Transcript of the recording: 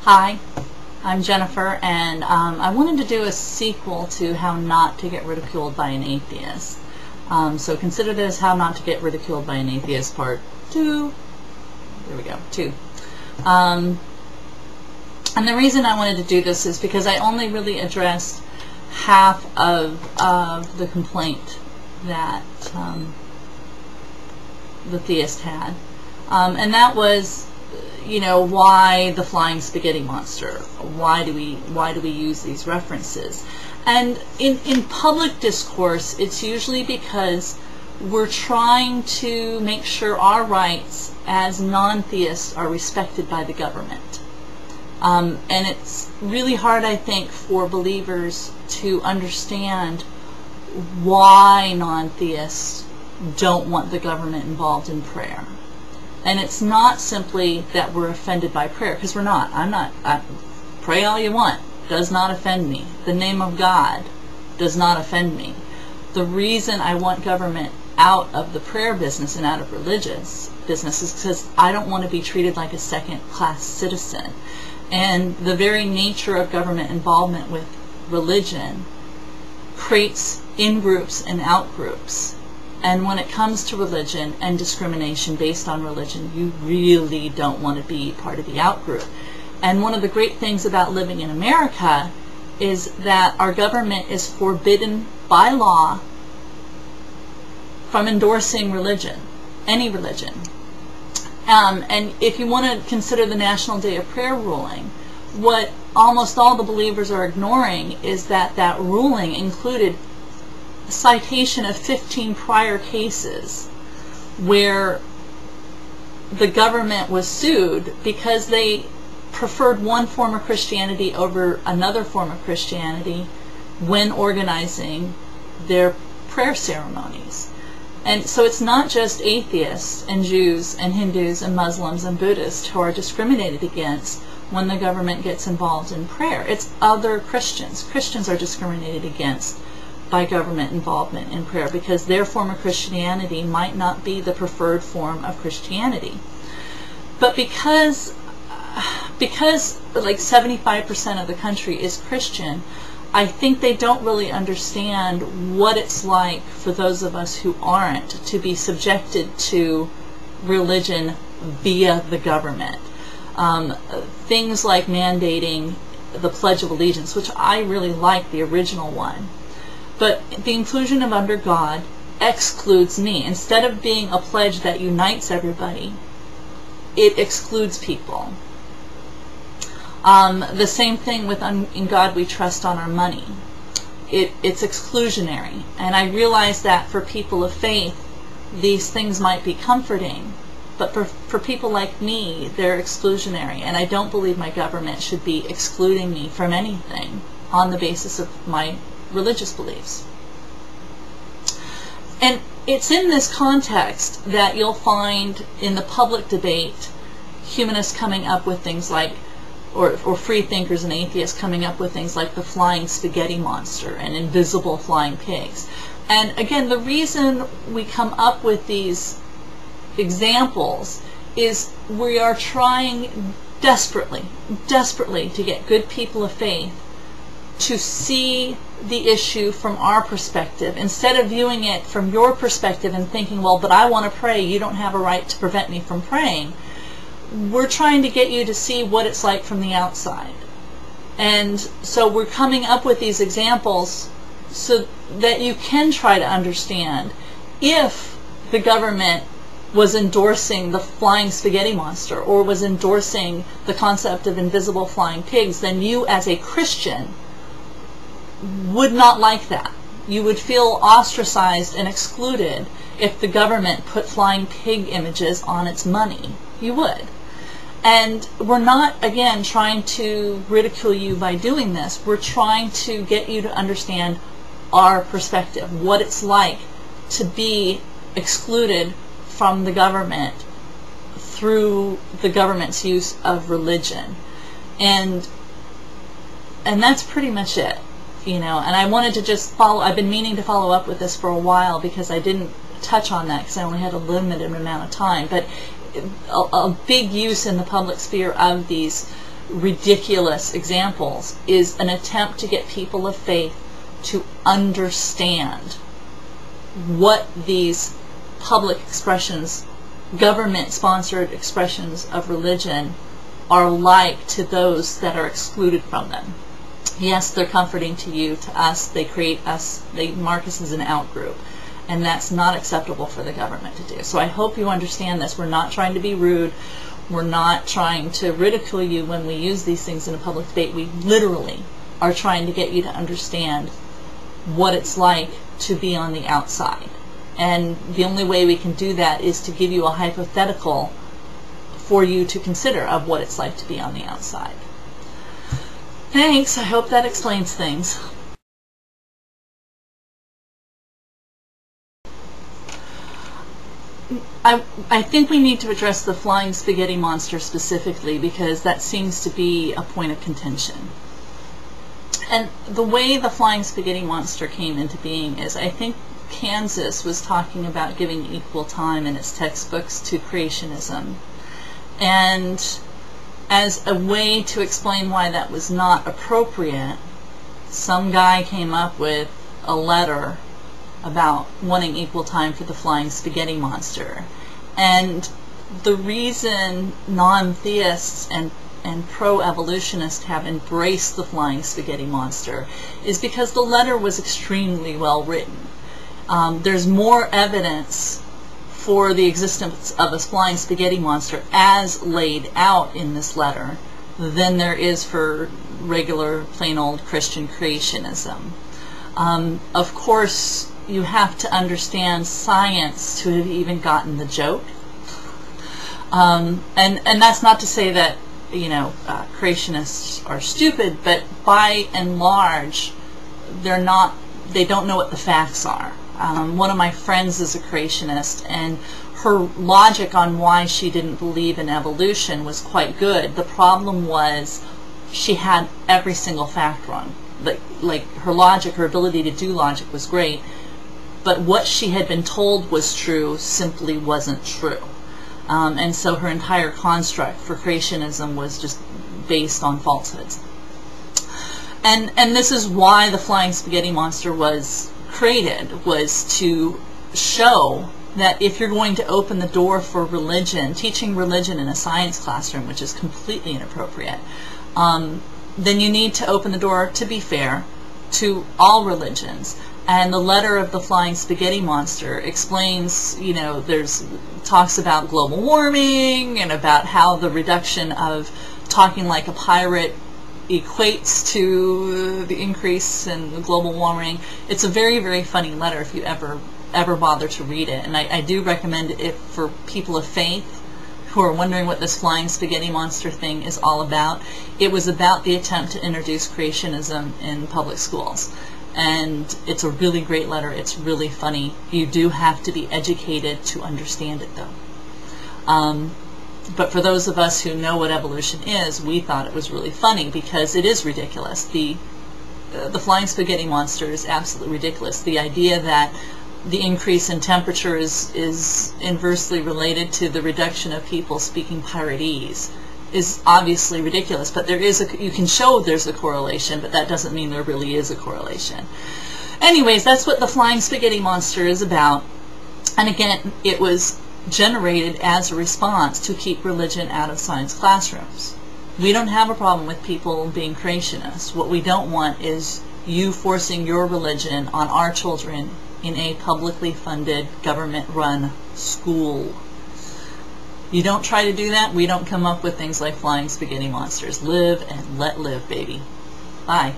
Hi, I'm Jennifer, and I wanted to do a sequel to How Not to Get Ridiculed by an Atheist. So consider this How Not to Get Ridiculed by an Atheist Part 2. There we go, 2. And the reason I wanted to do this is because I only really addressed half of the complaint that the theist had. And that was, you know, why the flying spaghetti monster? Why do we use these references? And in public discourse, it's usually because we're trying to make sure our rights as non-theists are respected by the government. And it's really hard, I think, for believers to understand why non-theists don't want the government involved in prayer. And it's not simply that we're offended by prayer, because we're not. Pray all you want. Does not offend me. The name of God does not offend me. The reason I want government out of the prayer business and out of religious business is because I don't want to be treated like a second-class citizen. And the very nature of government involvement with religion creates in-groups and out-groups. And when it comes to religion and discrimination based on religion, you really don't want to be part of the out-group. And one of the great things about living in America is that our government is forbidden by law from endorsing religion, any religion. And if you want to consider the National Day of Prayer ruling, what almost all the believers are ignoring is that that ruling included a citation of 15 prior cases where the government was sued because they preferred one form of Christianity over another form of Christianity when organizing their prayer ceremonies. And so it's not just atheists and Jews and Hindus and Muslims and Buddhists who are discriminated against when the government gets involved in prayer. It's other Christians. Christians are discriminated against by government involvement in prayer because their form of Christianity might not be the preferred form of Christianity. But because like 75% of the country is Christian, I think they don't really understand what it's like for those of us who aren't to be subjected to religion via the government. Things like mandating the Pledge of Allegiance, which I really like the original one. But the inclusion of under God excludes me. Instead of being a pledge that unites everybody, it excludes people. The same thing with in God we trust on our money. It's exclusionary. And I realize that for people of faith, these things might be comforting. But for people like me, they're exclusionary. And I don't believe my government should be excluding me from anything on the basis of my religious beliefs. And it's in this context that you'll find in the public debate humanists coming up with things like, or free thinkers and atheists coming up with things like the flying spaghetti monster and invisible flying pigs. And again, the reason we come up with these examples is we are trying desperately to get good people of faith to see the issue from our perspective instead of viewing it from your perspective and thinking, well, but I want to pray, you don't have a right to prevent me from praying. We're trying to get you to see what it's like from the outside. And so we're coming up with these examples so that you can try to understand if the government was endorsing the flying spaghetti monster or was endorsing the concept of invisible flying pigs, then you as a Christian would not like that. You would feel ostracized and excluded if the government put flying pig images on its money. You would. And we're not, again, trying to ridicule you by doing this. We're trying to get you to understand our perspective, what it's like to be excluded from the government through the government's use of religion. And that's pretty much it. You know, and I wanted to just I've been meaning to follow up with this for a while because I didn't touch on that because I only had a limited amount of time. But a big use in the public sphere of these ridiculous examples is an attempt to get people of faith to understand what these public expressions, government-sponsored expressions of religion, are like to those that are excluded from them. Yes, they're comforting to you, to us, they create us, they mark us as an out-group, and that's not acceptable for the government to do. So I hope you understand this. We're not trying to be rude. We're not trying to ridicule you when we use these things in a public debate. We literally are trying to get you to understand what it's like to be on the outside. And the only way we can do that is to give you a hypothetical for you to consider of what it's like to be on the outside. Thanks. I hope that explains things. I think we need to address the flying spaghetti monster specifically, because that seems to be a point of contention. And the way the flying spaghetti monster came into being is, I think Kansas was talking about giving equal time in its textbooks to creationism. And as a way to explain why that was not appropriate, some guy came up with a letter about wanting equal time for the flying spaghetti monster. And the reason non-theists and pro-evolutionists have embraced the flying spaghetti monster is because the letter was extremely well written. There's more evidence for the existence of a flying spaghetti monster as laid out in this letter than there is for regular plain old Christian creationism. Of course, you have to understand science to have even gotten the joke. And that's not to say that, you know, creationists are stupid, but by and large, they don't know what the facts are. One of my friends is a creationist, and her logic on why she didn't believe in evolution was quite good. The problem was she had every single fact wrong. Like her logic, her ability to do logic was great, but what she had been told was true simply wasn't true. And so her entire construct for creationism was just based on falsehoods. And this is why the flying spaghetti monster was created, was to show that if you're going to open the door for religion, teaching religion in a science classroom, which is completely inappropriate, then you need to open the door, to be fair, to all religions. And the letter of the flying spaghetti monster explains, you know, talks about global warming and about how the reduction of talking like a pirate equates to the increase in global warming. It's a very, very funny letter if you ever bother to read it. And I do recommend it for people of faith who are wondering what this flying spaghetti monster thing is all about. It was about the attempt to introduce creationism in public schools. And it's a really great letter. It's really funny. You do have to be educated to understand it, though. But for those of us who know what evolution is, we thought it was really funny because it is ridiculous. The flying spaghetti monster is absolutely ridiculous. The idea that the increase in temperature is inversely related to the reduction of people speaking piratese is obviously ridiculous, but you can show there's a correlation, but that doesn't mean there really is a correlation. Anyways, that's what the flying spaghetti monster is about. And again, it was generated as a response to keep religion out of science classrooms. We don't have a problem with people being creationists. What we don't want is you forcing your religion on our children in a publicly funded, government-run school. You don't try to do that, we don't come up with things like flying spaghetti monsters. Live and let live, baby. Bye.